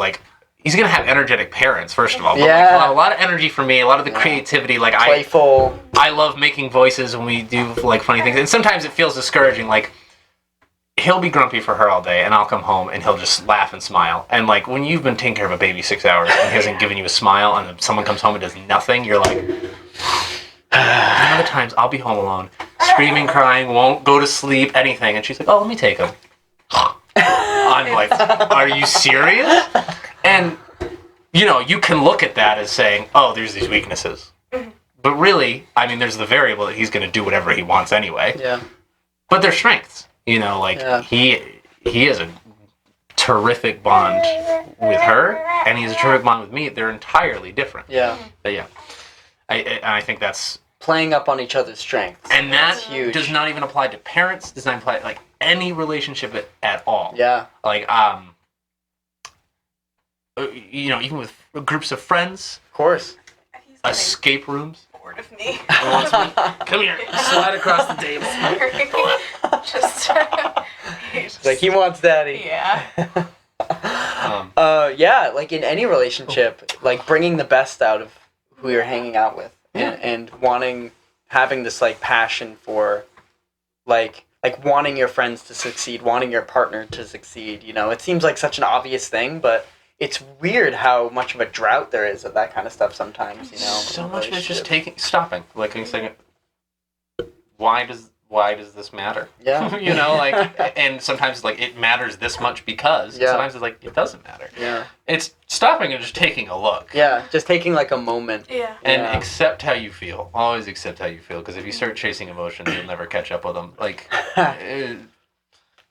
energetic parents, first of all. But like, he'll have a lot of energy for me, a lot of the creativity. Like, playful. I love making voices when we do, like, funny things. And sometimes it feels discouraging. Like, he'll be grumpy for her all day, and I'll come home, and he'll just laugh and smile. And, like, when you've been taking care of a baby 6 hours, and he hasn't given you a smile, and then someone comes home and does nothing, you're like... Other times, I'll be home alone, screaming, crying, won't go to sleep, anything. And she's like, oh, let me take him. I'm like, are you serious? And, you know, you can look at that as saying, oh, there's these weaknesses. But really, I mean, there's the variable that he's going to do whatever he wants anyway. Yeah. But they're strengths. You know, like, he has a terrific bond with her, and he has a terrific bond with me. They're entirely different. Yeah. But yeah. I think that's... Playing up on each other's strengths. And that does not even apply to parents, does not apply to, like, any relationship at all. Yeah. Like, you know, even with groups of friends. Of course. Escape rooms. Bored of me. Come here. Slide across the table. Just like, he wants daddy. Yeah. Yeah, like in any relationship, like bringing the best out of who you're hanging out with, and having this like passion for, like wanting your friends to succeed, wanting your partner to succeed. You know, it seems like such an obvious thing, but it's weird how much of a drought there is of that kind of stuff sometimes. You know, so much of it's just stopping, like and saying, why does this matter? Yeah. You know, like, and sometimes like it matters this much because, and sometimes it's like it doesn't matter. Yeah. It's stopping and just taking a look. Yeah, just taking like a moment. Yeah. And accept how you feel. Always accept how you feel, because if you start chasing emotions, you'll never catch up with them. Like,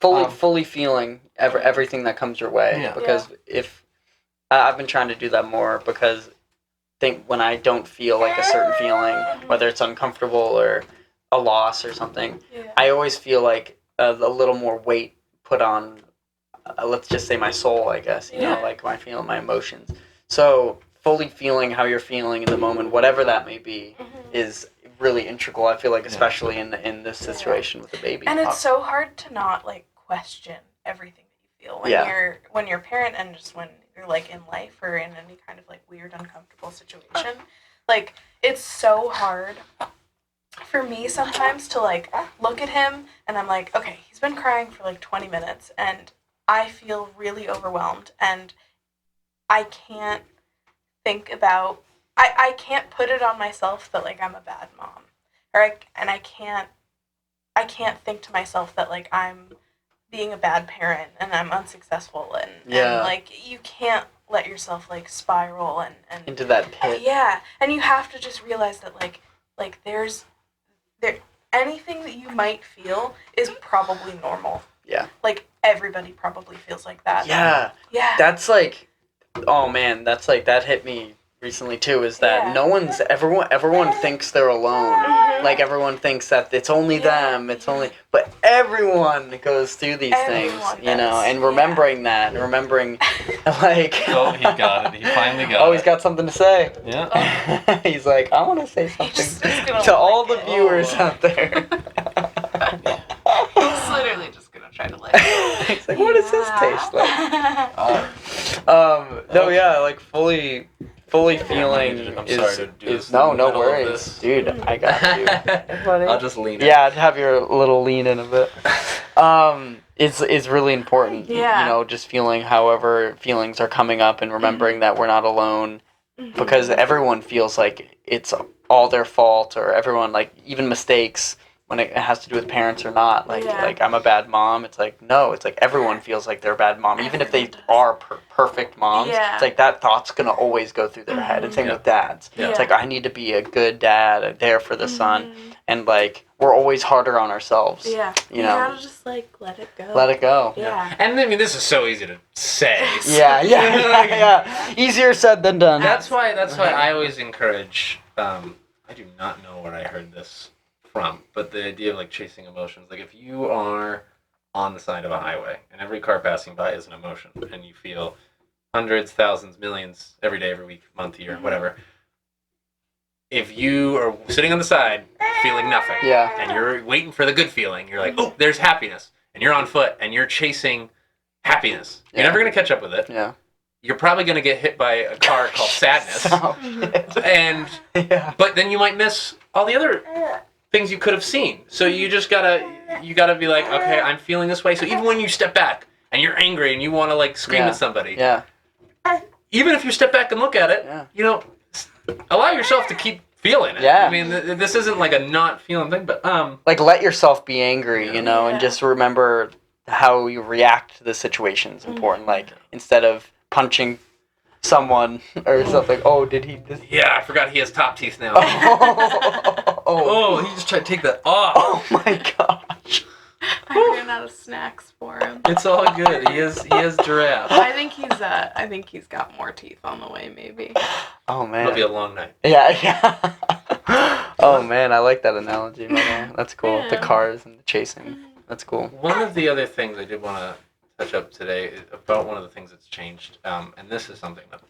fully feeling everything that comes your way. Yeah. Because if I've been trying to do that more, because I think when I don't feel like a certain feeling, whether it's uncomfortable or a loss or something, I always feel like a little more weight put on, let's just say my soul, I guess, you know, like my emotions. So fully feeling how you're feeling in the moment, whatever that may be, is really integral, I feel like, especially in this situation with the baby. And it's so hard to not like question everything that you feel when you're a parent, and just when you're like in life or in any kind of like weird, uncomfortable situation. Like, it's so hard for me sometimes to like look at him and I'm like, okay, he's been crying for like 20 minutes and I feel really overwhelmed, and I can't think about, I can't put it on myself that like I'm a bad mom, or I can't think to myself that like I'm being a bad parent and I'm unsuccessful, and like you can't let yourself like spiral and into that pit. Yeah, and you have to just realize that like there's anything that you might feel is probably normal. Yeah. Like, everybody probably feels like that. Yeah. Yeah. That's like, oh man, that's like, that hit me recently too, is that everyone thinks they're alone. Mhm. Like, everyone thinks that it's only them, but everyone goes through these things, you know, and remembering that, and remembering, like... Oh, he got it. He finally got it. Oh, he's got something to say. Yeah. He's like, I want to say something He's to all the viewers out there. He's literally just gonna try to like... He's like, what does this taste like? No, yeah, like, fully feeling I'm sorry to do this no in the middle of worries, this. dude. I got you. I'll just lean in. Yeah, I'd have your little lean in a bit. It's really important. Yeah. You know, just feeling however feelings are coming up and remembering that we're not alone, because everyone feels like it's all their fault, or everyone, like, even mistakes when it has to do with parents or not. Like I'm a bad mom. It's like, no, it's like everyone feels like they're a bad mom, even if they are perfect moms. Yeah. It's like that thought's gonna always go through their head. And same with dads. Yeah. It's like, I need to be a good dad, there for the son, and like we're always harder on ourselves. Yeah. You know, gotta just like let it go. let it go. Yeah. And I mean, this is so easy to say. Yeah. Easier said than done. That's why I always encourage. I do not know where I heard this from, but the idea of like chasing emotions. Like, if you are on the side of a highway and every car passing by is an emotion, and you feel hundreds, thousands, millions every day, every week, month, year, whatever. If you are sitting on the side feeling nothing, and you're waiting for the good feeling, you're like, oh, there's happiness, and you're on foot and you're chasing happiness. You're never gonna catch up with it. Yeah. You're probably gonna get hit by a car called sadness, and but then you might miss all the other things you could have seen. So you just gotta be like, okay, I'm feeling this way. So even when you step back and you're angry and you want to like scream at somebody, even if you step back and look at it, you know, allow yourself to keep feeling it. I mean, this isn't like a not feeling thing, but like, let yourself be angry, you know, and just remember how you react to the situation is important. Like, instead of punching someone or something. Oh, did he? Yeah, I forgot he has top teeth now. Oh, he just tried to take that off. Oh my gosh. I ran out of snacks for him. It's all good. He has giraffe. I think he's got more teeth on the way, maybe. Oh man. It'll be a long night. Yeah. Oh man, I like that analogy, man. That's cool. Yeah. The cars and the chasing. That's cool. One of the other things I did want to touch up today is about one of the things that's changed, and this is something that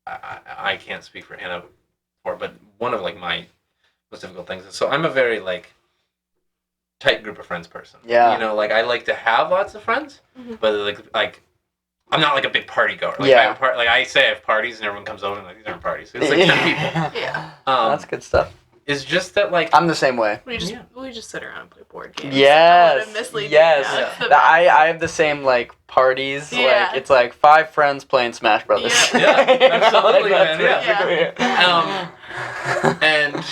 I can't speak for Anna for, but one of like my most difficult things is, so I'm a very like tight group of friends person. Yeah. You know, like I like to have lots of friends, but like I'm not like a big party goer. Like Yeah. I say I have parties and everyone comes over and like, these aren't parties. It's like 10 people. Yeah. That's good stuff. It's just that like I'm the same way. We just sit around and play board games. Yes. Yes. I have the same like parties. Yeah. Like it's like 5 friends playing Smash Brothers. Yeah, absolutely, Like, man. basically it. And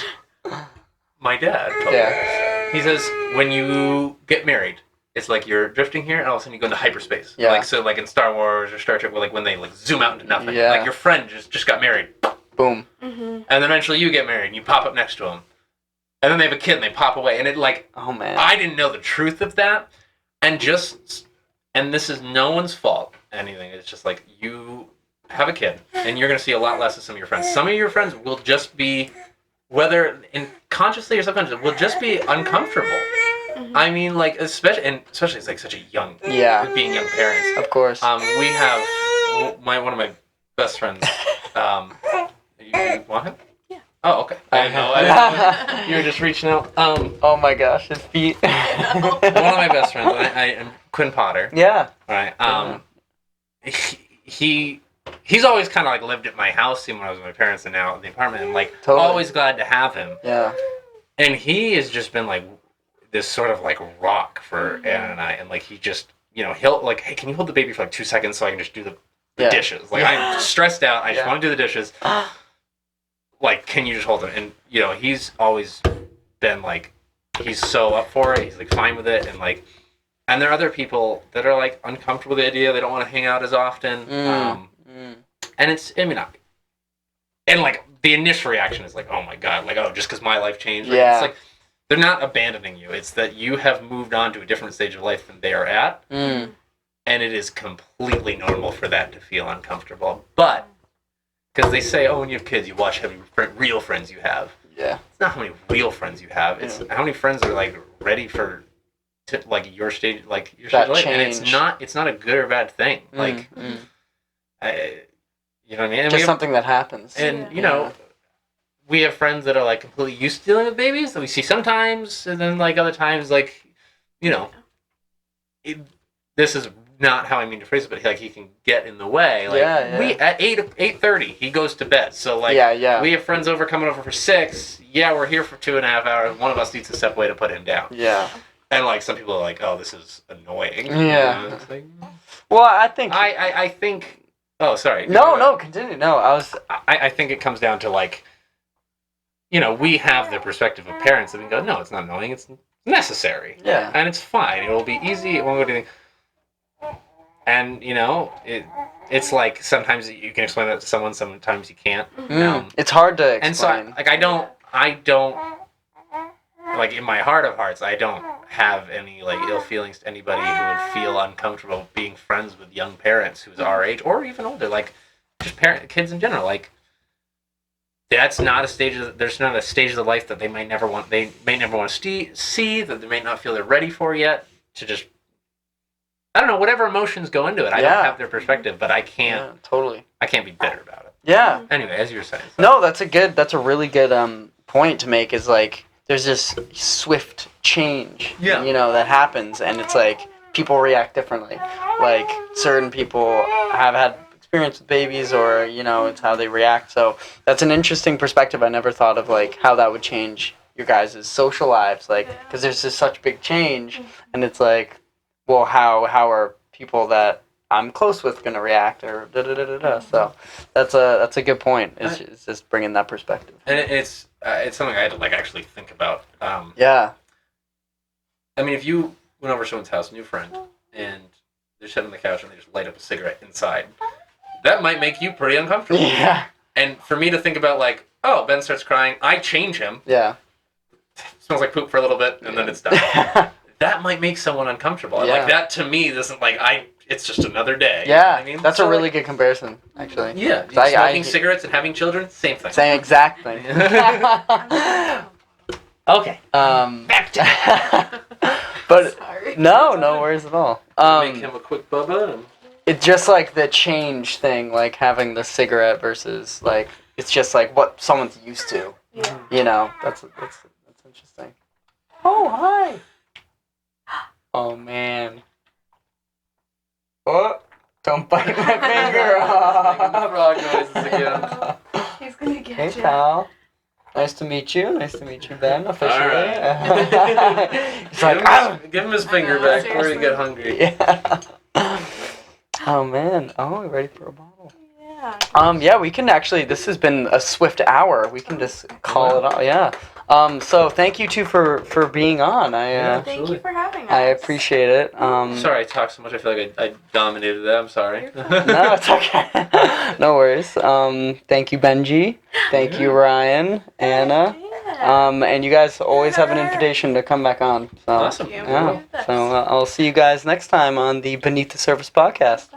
my dad told me, he says, when you get married, it's like you're drifting here and all of a sudden you go into hyperspace. Yeah. Like, so like in Star Wars or Star Trek, like when they like zoom out into nothing. Yeah. Like your friend just got married. Boom. Mm-hmm. And then eventually you get married and you pop up next to them. And then they have a kid and they pop away. And it like, Oh man. I didn't know the truth of that. And this is no one's fault, anything. It's just like, you have a kid and you're going to see a lot less of some of your friends. Some of your friends will just be, whether consciously or subconsciously, will just be uncomfortable. Mm-hmm. I mean, like, especially it's like such a young, being young parents. Of course. We have one of my best friends. You want him? Yeah. Oh, okay. I didn't know. You were just reaching out. Oh my gosh, his feet. One of my best friends, I am Quinn Potter. Yeah. Right. He's always kind of like lived at my house, even when I was with my parents, and now in the apartment. And like, always glad to have him. Yeah. And he has just been like this sort of like rock for Anna and I, and like he just, you know, he'll like, hey, can you hold the baby for like 2 seconds so I can just do the dishes? Like I'm stressed out. I just want to do the dishes. Like, can you just hold him? And you know, he's always been like, he's so up for it. He's like fine with it, and like, and there are other people that are like uncomfortable with the idea. They don't want to hang out as often. And it's, I mean, and like the initial reaction is like, oh my god, like, oh, just because my life changed. Like, it's like, they're not abandoning you. It's that you have moved on to a different stage of life than they are at. Mm. And it is completely normal for that to feel uncomfortable. But, because they say, oh, when you have kids, you watch how many real friends you have. Yeah. It's not how many real friends you have. It's how many friends are, like, ready for, your stage, like, your stage of life. And it's not a good or bad thing. Like, you know what I mean? And just something that happens. And, you know, we have friends that are, like, completely used to dealing with babies that we see sometimes, and then, like, other times, like, you know, this is not how I mean to phrase it, but like he can get in the way. Like we at 8:30 he goes to bed. So like we have friends coming over for 6. Yeah, we're here for 2.5 hours. One of us needs to step away to put him down. Yeah. And like some people are like, oh, this is annoying. Yeah. You know, it's like, well, I think I think. Oh, sorry. No, continue. No, I think it comes down to like, you know, we have the perspective of parents that we go, no, it's not annoying. It's necessary. Yeah. And it's fine. It will be easy. It won't go to anything. And, you know, it's like sometimes you can explain that to someone, sometimes you can't. It's hard to explain. And so, like, I don't, like, in my heart of hearts, I don't have any, like, ill feelings to anybody who would feel uncomfortable being friends with young parents who's our age or even older. Like, just kids in general. Like, that's not a stage there's not a stage of the life that they may never want to see, that they may not feel they're ready for yet, to just, I don't know, whatever emotions go into it. I don't have their perspective, but I can't I can't be bitter about it. Yeah. Anyway, as you were saying. So. No, that's a really good point to make, is like there's this swift change, you know, that happens, and it's like people react differently. Like certain people have had experience with babies, or, you know, it's how they react. So that's an interesting perspective. I never thought of like how that would change your guys' social lives, like, because there's just such big change, and it's like, well, how are people that I'm close with going to react, or da-da-da-da-da. So that's a good point. It's just bringing that perspective. And it's something I had to, like, actually think about. Yeah. I mean, if you went over to someone's house, new friend, and they're sitting on the couch and they just light up a cigarette inside, that might make you pretty uncomfortable. Yeah. And for me to think about, like, oh, Ben starts crying, I change him. Yeah. Smells like poop for a little bit, and then it's done. That might make someone uncomfortable. And like that to me doesn't it's just another day. Yeah, you know what I mean? That's a really good comparison, actually. Yeah, smoking cigarettes and having children, same thing. Same exact thing. Okay. Back to but sorry. No worries at all. Make him a quick bubba. It's just like the change thing, like having the cigarette versus like it's just like what someone's used to. Yeah. You know, that's interesting. Oh, hi. Oh, man. Oh, don't bite my finger off. Frog noises again. He's gonna get Hey, you. pal. Nice to meet you. Nice to meet you, Ben, officially. All right. He's like, give him his finger back before you get hungry. Yeah. Oh, man. Oh, we're ready for a bottle. Yeah. Yeah, we can actually, this has been a swift hour. We can just call it off. Yeah. So thank you two for being on. Thank you for having us. I appreciate it. Sorry I talked so much. I feel like I dominated that. I'm sorry. No, it's okay. No worries. Thank you, Benji. Thank you, Ryan, Anna. And you guys always have an invitation to come back on. So, Awesome. Yeah. So I'll see you guys next time on the Beneath the Surface podcast.